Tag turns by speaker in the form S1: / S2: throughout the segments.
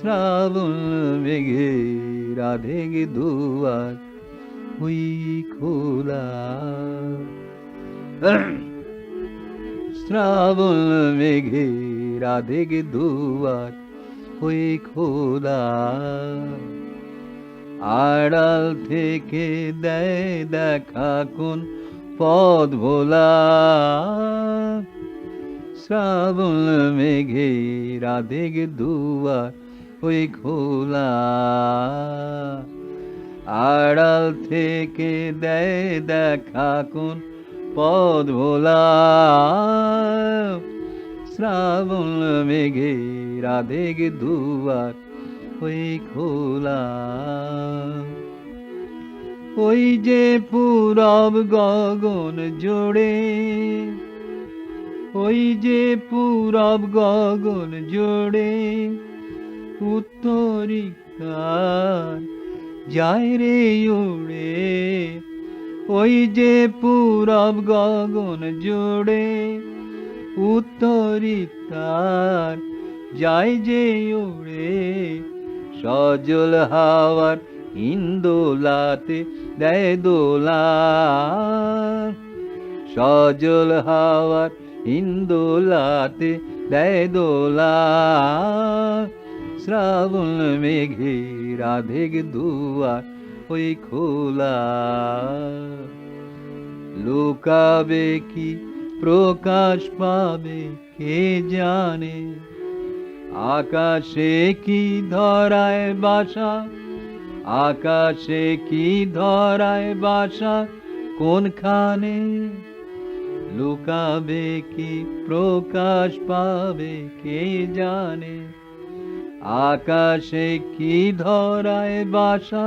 S1: শ্রাবণ মেঘে রাধে গে দুয়ার ওই খোলা। শ্রাবণ মেঘে রাধে গে দুয়ার ওই খোলা। আড়াল থেকে দেয় দেখা কোন পথ ভোলা। শ্রাবণ মেঘে রাধে গে দুয়ার ওই খোলা। আড়াল থেকে দেয় দেখা কোন পথ ভোলা। শ্রাবণ মেঘে রাধে গে দুয়ার ওই খোলা। ওই যে পূরব গগন জোড়ে, ওই যে পূরব গগন জোড়ে উত্তরিকার যায় রে উড়ে। ওই যে পূরব গগন জোড়ে উত্তরিকার যায় যে উড়ে। সজল হাওয়ার হিন্দোলাতে দেয় দোলা। সজল হাওয়ার হিন্দোলাতে দেয় দোলা। শ্রাবণ মেঘে রাধে গে দুয়ার ওই খোলা। লুকাবে কি প্রকাশ পাবে কে জানে, আকাশে কি ধরায় বাসা, আকাশে কি ধরায় বাসা কোনখানে। লুকাবে কি প্রকাশ পাবে কে জানে, আকাশে কি ধরায় বাসা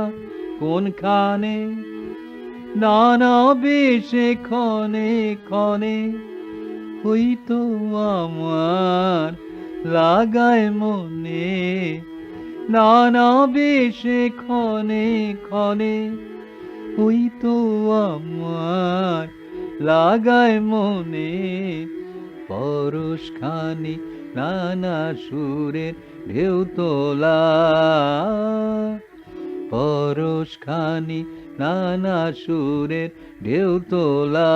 S1: কোনখানে। নানা বেশে ক্ষণে ক্ষণে হইতো আমার লাগায় মনে। নানা বেশে ক্ষণে ক্ষণে হইতো আমার লাগায় মনে। পরশখানি নানা সুরের ঢেউ তোলা। পরশখানি নানা সুরের ঢেউ তোলা।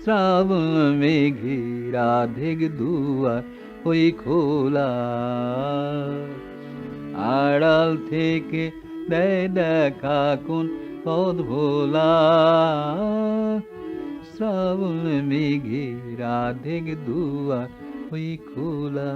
S1: শ্রাবণ মেঘে রাধে গে দুয়ার ওই খোলা। আড়াল থেকে দেয় দেখা কোন পথ ভোলা। শ্রাবণ মেঘে রাধে গে দুয়ার ওই খোলা।